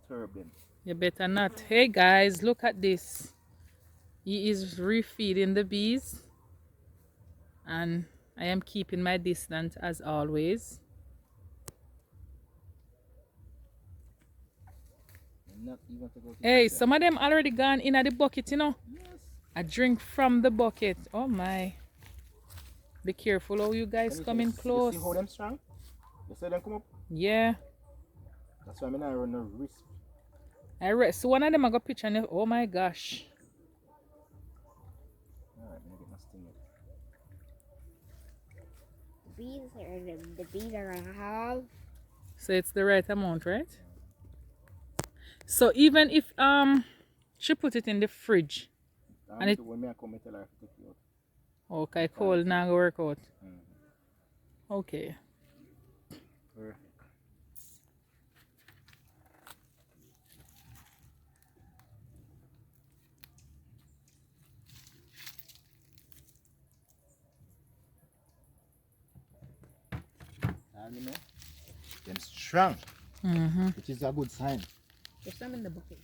disturb them. You better not. Hey guys, look at this. He is refeeding the bees, and I am keeping my distance as always. Not even to go to Hey, feed them. some of them already gone in at the bucket, you know. Yes. I drink from the bucket. Oh my. Be careful how you guys come in You see how close. them strong? You see them come up? Yeah. That's why I'm not run no risk. So one of them I got picture and oh my gosh. Alright, I'm gonna get my sting up. The bees are gonna have. So it's the right amount, right? So even if she put it in the fridge and it When I come, I tell her to take it out. okay, cold now go work out. Okay. Perfect. And you know, them strong, which is a good sign. There's some in the bucket.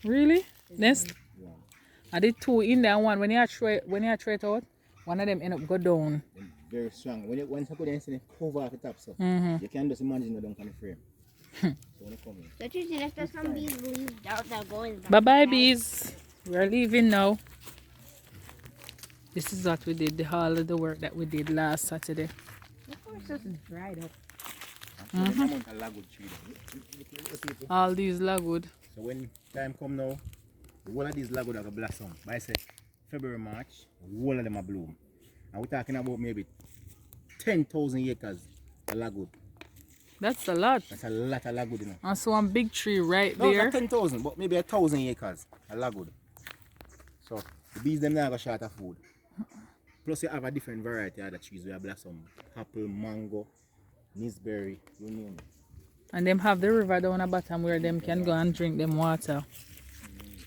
Really? Then Yeah. I did two in there and one when you throw it out, one of them end up go down. Them very strong. Once you put them in, cover off the top, so you can just imagine them on the frame. So when you come in. So Tristan, if there's some bees leaves out that go in the Bye bye bees. We're leaving now. This is what we did, all of the work that we did last Saturday. Of course, this is dried up. All these lagwood. So when time come now, the whole of these lagwood are going to blossom. By say February, March, the whole of them are bloom. And we're talking about maybe 10,000 acres of lagwood. That's a lot. That's a lot of lagwood, you know. And so one big tree right No, there. not 10,000, but maybe 1,000 acres of lagwood. So the bees them now have a short of food. Plus you have a different variety of other trees where blossom. Apple, mango, nisberry, you name it. And them have the river down the bottom where them can go and drink them water.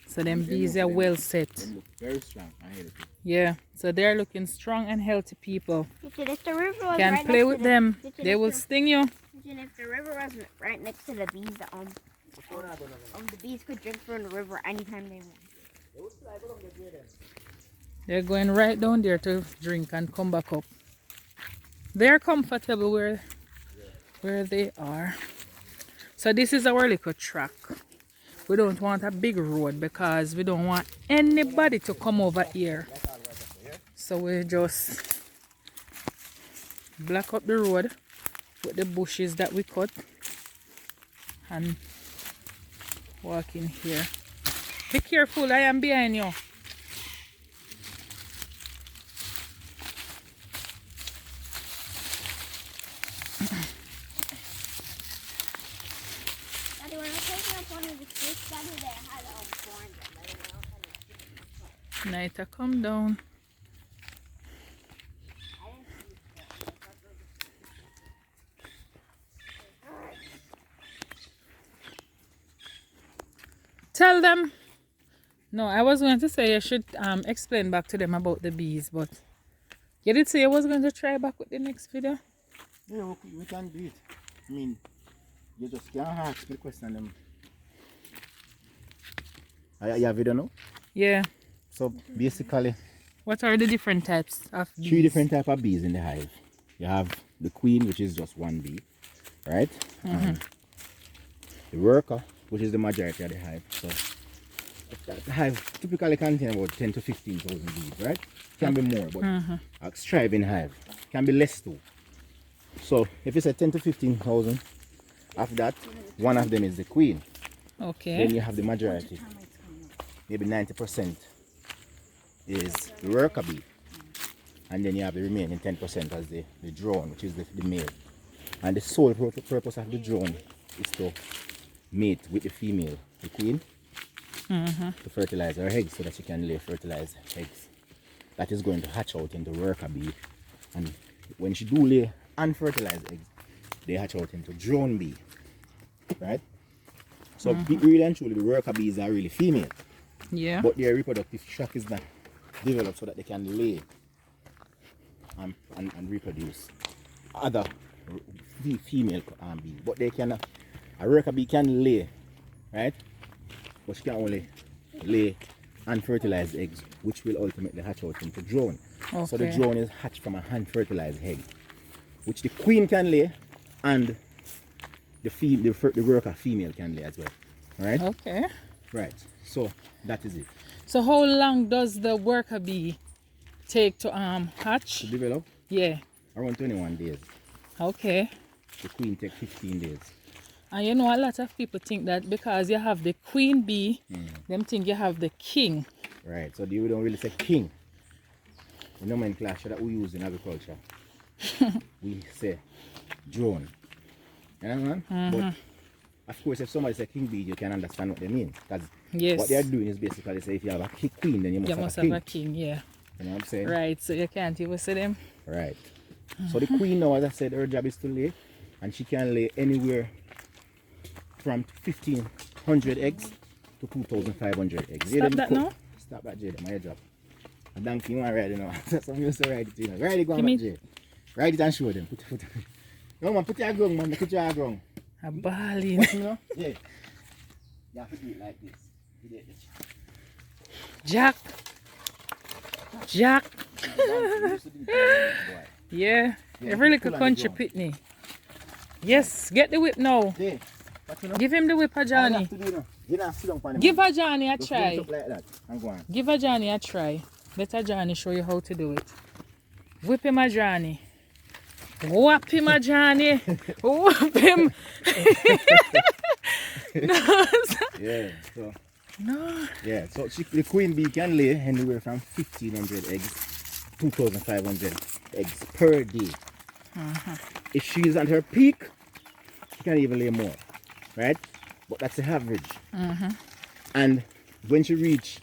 So them bees are well set. They look very strong and healthy. Yeah, so they're looking strong and healthy people. Tristan, if the river was Can right play next with to the, them. Tristan, They if will the- sting you. Tristan, if the river wasn't right next to the bees, the bees could drink from the river anytime they want. They're going right down there to drink and come back up. They're comfortable where they are. So this is our little track. We don't want a big road because we don't want anybody to come over here. So we just block up the road with the bushes that we cut and walk in here. Be careful, I am behind you. Daddy, when I take up one of the sticks, Daddy, they had corn. Night, come down. Tell them. No, I was going to say you should explain back to them about the bees, but you did say you was going to try back with the next video. Yeah, we can do it. I mean, you just can't ask me question them. You have video now? Yeah. So basically, What are the different types of bees? 3 different type of bees in the hive. You have the queen, which is just one bee, right? The worker, which is the majority of the hive. So the hive typically contain about 10 to 15,000 bees, right? Can be more, but a striving hive can be less too. So if it's a 10 to 15,000, after that, one of them is the queen. Okay. Then you have the majority, maybe 90% is the worker bee. And then you have the remaining 10% as the drone, which is the male. And the sole purpose of the drone is to mate with the female, the queen, to fertilize her eggs so that she can lay fertilized eggs. That is going to hatch out into worker bee. And when she do lay unfertilized eggs, they hatch out into drone bee. Right? So really and truly, the worker bees are really female. Yeah. But their reproductive tract is not developed so that they can lay and reproduce other female bees. But they can, a worker bee can lay right? But she can only lay unfertilized eggs, which will ultimately hatch out into drone. So the Okay. drone is hatched from a unfertilized egg, which the queen can lay and the worker female can lay as well. Right? Okay. Right. So that is it. So how long does the worker bee take to hatch? To develop Yeah. around 21 days. Okay. The queen takes 15 days. And you know, a lot of people think that because you have the queen bee, them think you have the king. Right. So we don't really say king. The nomenclature that we use in agriculture, we say drone. You know what I mean? But of course, if somebody say king bee, you can understand what they mean. Because Yes. what they are doing is basically say if you have a queen, then you must, have, a king. Yeah. You know what I'm saying? Right. So you can't even see them. Right. So the queen now, as I said, her job is to lay, and she can lay anywhere from 1,500 eggs to 2,500 eggs. Stop that now. Stop that, Jade. My job. A donkey you want to ride it now. So I'm used to ride it. You know. Ride it, go on, Jade. Ride it and show them. Put. No man, put your ground, man. Put your ground. A balling. You know? Yeah. You have to do it like this. Jack. Jack. Yeah. Yeah, Every little pull on the country ground. pitney. Yes. Get the whip now. Yeah. What you know? Give him the whip, a All you Johnny. have to do now. You don't sit down on the Give man. a Johnny a Just hold it try. up like that and go on. Give a Johnny a try. Let a Johnny show you how to do it. Whip him a Johnny. Whap him a Johnny. Whap him. Yeah. So. No. Yeah, so the queen bee can lay anywhere from 1,500 eggs, 2,500 eggs per day. If she's at her peak, she can even lay more, right? But that's the average. And when she reach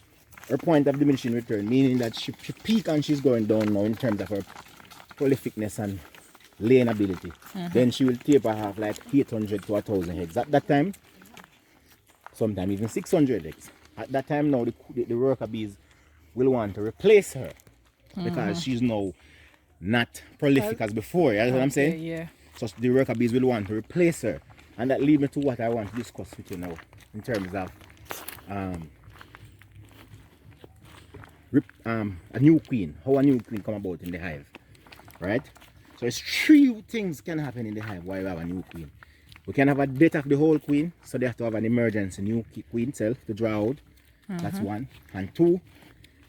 her point of diminishing return, meaning that she peak and she's going down now in terms of her prolificness and laying ability, then she will taper off like 800 to 1,000 eggs. At that time, sometimes even 600 eggs. At that time now, the worker bees will want to replace her because she's now not prolific as before. You know what I'm saying? Yeah. So the worker bees will want to replace her. And that leads me to what I want to discuss with you now in terms of a new queen. How a new queen come about in the hive. Right? So it's 3 things can happen in the hive while you have a new queen. We can have a death of the whole queen, so they have to have an emergency new queen cell to draw out. That's 1. And 2,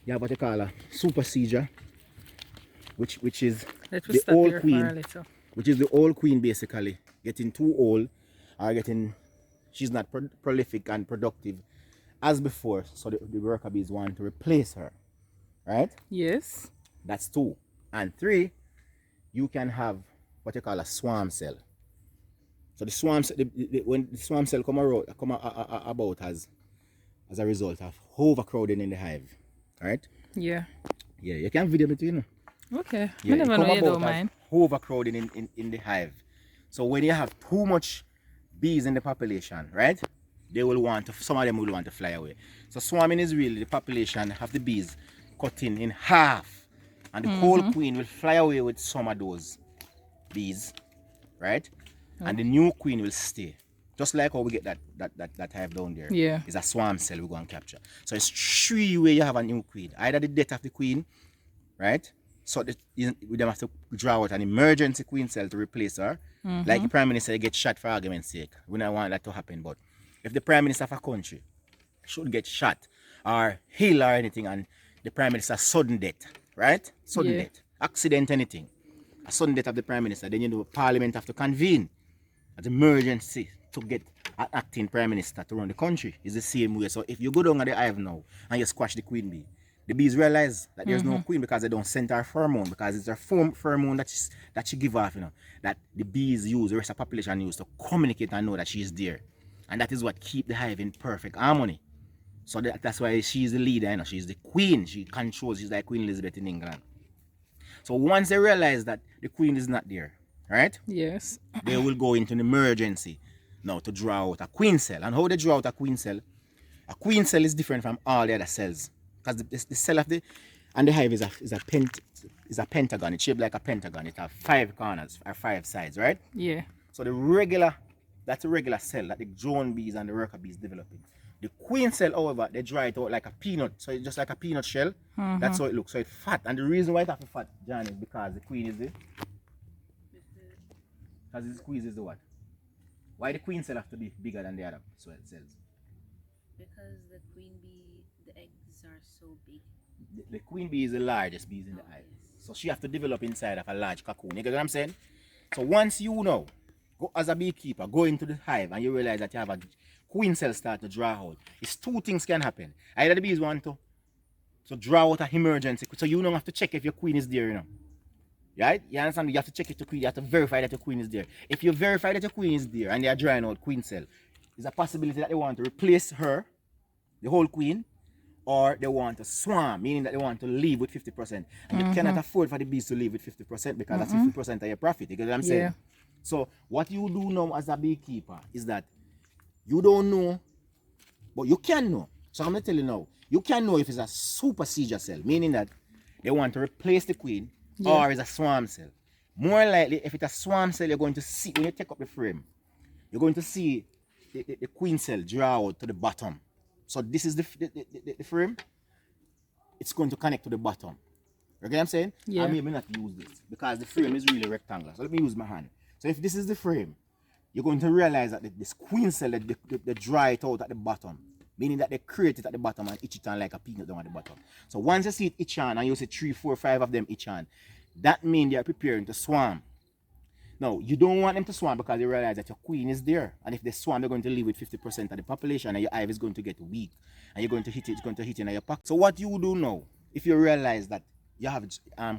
you have what you call a super seizure, which is Let me the stop old here for a queen, little. which is the old queen basically getting too old or she's not prolific and productive as before, so the worker bees want to replace her, right? Yes. That's 2. And 3, you can have what you call a swarm cell. So the swarm cell, when the swarm cell come about as a result of overcrowding in the hive, right? Yeah. Yeah, you can video it, you know. Okay. Yeah, I never it know come you don't about as mind. overcrowding in the hive. So when you have too much bees in the population, right? Some of them will want to fly away. So swarming is really the population of the bees cut in half, and the whole queen will fly away with some of those bees, right? And the new queen will stay. Just like how we get that hive down there. Yeah. It's a swarm cell we go and capture. So it's 3 ways you have a new queen. Either the death of the queen, right? So we don't have to draw out an emergency queen cell to replace her. Like the prime minister gets shot for argument's sake. We don't want that to happen. But if the prime minister of a country should get shot or ill or anything, and the prime minister sudden death, right? Sudden death, accident, anything. A sudden death of the prime minister, then parliament have to convene an emergency to get an acting prime minister to run the country. It's the same way. So if you go down at the hive now and you squash the queen bee, the bees realize that there's no queen because they don't send her pheromone, because it's her pheromone that she give off, that the bees use, the rest of the population use to communicate and know that she is there. And that is what keeps the hive in perfect harmony. So that's why she's the leader, she's the queen. She controls, she's like Queen Elizabeth in England. So once they realize that the queen is not there, right? Yes. They will go into an emergency now to draw out a queen cell. And how they draw out a queen cell is different from all the other cells. Because the cell of the hive is a pentagon. It's shaped like a pentagon. It has 5 corners or 5 sides, right? Yeah. So the regular That's a regular cell that the drone bees and the worker bees developing. The queen cell, however, they dry it out like a peanut. So it's just like a peanut shell. That's how it looks. So it's fat. And the reason why it has fat, John, is because the queen is the... Because the squeeze is the what? Why the queen cell have to be bigger than the other cells? Because the queen bee, the eggs are so big. The queen bee is the largest bees in the hive. So she have to develop inside of a large cocoon. You get what I'm saying? So once you know, go as a beekeeper, go into the hive and you realize that you have a queen cell start to draw out. It's two things can happen. Either the bees want to draw out an emergency. So you don't have to check if your queen is there, you know. Right? You understand? You have to check if the queen, you have to verify that your queen is there. If you verify that your queen is there and they are drawing out queen cell, there's a possibility that they want to replace her, the whole queen, or they want to swarm, meaning that they want to leave with 50%. And you cannot afford for the bees to leave with 50% because that's 50% of your profit. You get what I'm saying? Yeah. So what you do now as a beekeeper is that you don't know, but you can know. So I'm going to tell you now, you can know if it's a super seizure cell, meaning that they want to replace the queen, or it's a swarm cell. More likely, if it's a swarm cell, you're going to see, when you take up the frame, you're going to see the queen cell draw out to the bottom. So this is the frame. It's going to connect to the bottom. You get what I'm saying? Yeah. I may not use this because the frame is really rectangular. So let me use my hand. So if this is the frame, you're going to realize that this queen cell, they dry it out at the bottom. Meaning that they create it at the bottom and itch it on like a peanut down at the bottom. So once you see it itch on and you see 3, 4, 5 of them itch on, that means they are preparing to swarm. Now, you don't want them to swarm because you realize that your queen is there. And if they swarm, they're going to leave with 50% of the population and your hive is going to get weak. And you're going to hit it, it's going to hit in your pack. So what you do now, if you realize that you have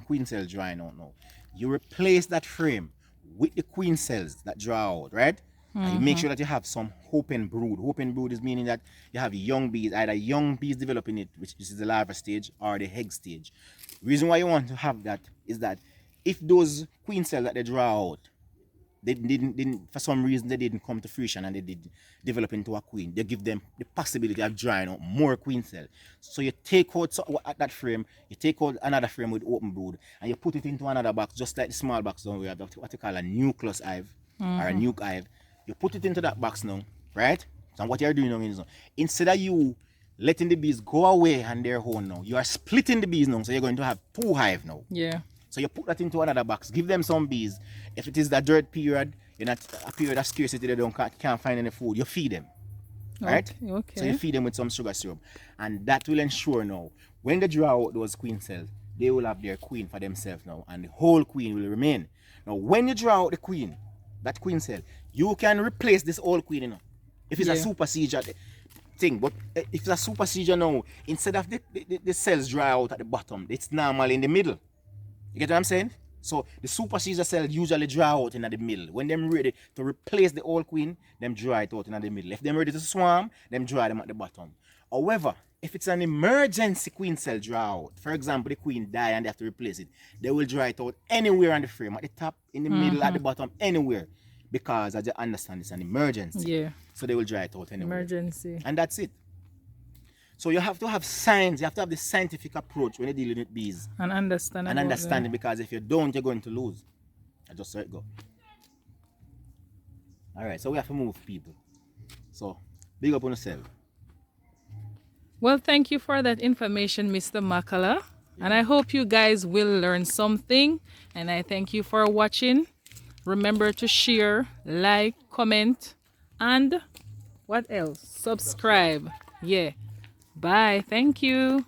queen cells drying out now, you replace that frame with the queen cells that draw out, right? And you make sure that you have some open brood. Open brood is meaning that you have young bees, either young bees developing it, which is the larva stage, or the egg stage. The reason why you want to have that is that if those queen cells that they draw out, they didn't for some reason they didn't come to fruition and they did develop into a queen, they give them the possibility of drying out more queen cells. So you take out that frame, you take out another frame with open brood, and you put it into another box, just like the small box down we have what you call a nucleus hive or a nuke hive. You put it into that box now, right? So what you're doing now is instead of you letting the bees go away on their own now, you are splitting the bees now. So you're going to have 2 hives now. Yeah. So you put that into another box, give them some bees. If it is the dirt period, you're not a period of scarcity, they can't find any food, you feed them. Right? Okay. So you feed them with some sugar syrup. And that will ensure now, when they draw out those queen cells, they will have their queen for themselves now. And the whole queen will remain. Now when you draw out the queen, that queen cell, you can replace this old queen, you know. If it's a super seizure thing, but if it's a super seizure now, instead of the cells dry out at the bottom, it's normal in the middle. You get what I'm saying? So the super seizure cells usually dry out in the middle. When they're ready to replace the old queen, them dry it out in the middle. If they're ready to swarm, them dry them at the bottom. However, if it's an emergency queen cell dry out, for example, the queen die and they have to replace it, they will dry it out anywhere on the frame, at the top, in the middle, at the bottom, anywhere. Because as you understand, it's an emergency. Yeah. So they will dry it out anywhere. Emergency. And that's it. So you have to have science, you have to have the scientific approach when you're dealing with bees. And understand. And understanding, because if you don't, you're going to lose. I just saw it go. Alright, so we have to move people. So, big up on yourself. Well, thank you for that information, Mr. Mccalla. And I hope you guys will learn something. And I thank you for watching. Remember to share, like, comment, and what else? Subscribe. Yeah. Bye. Thank you.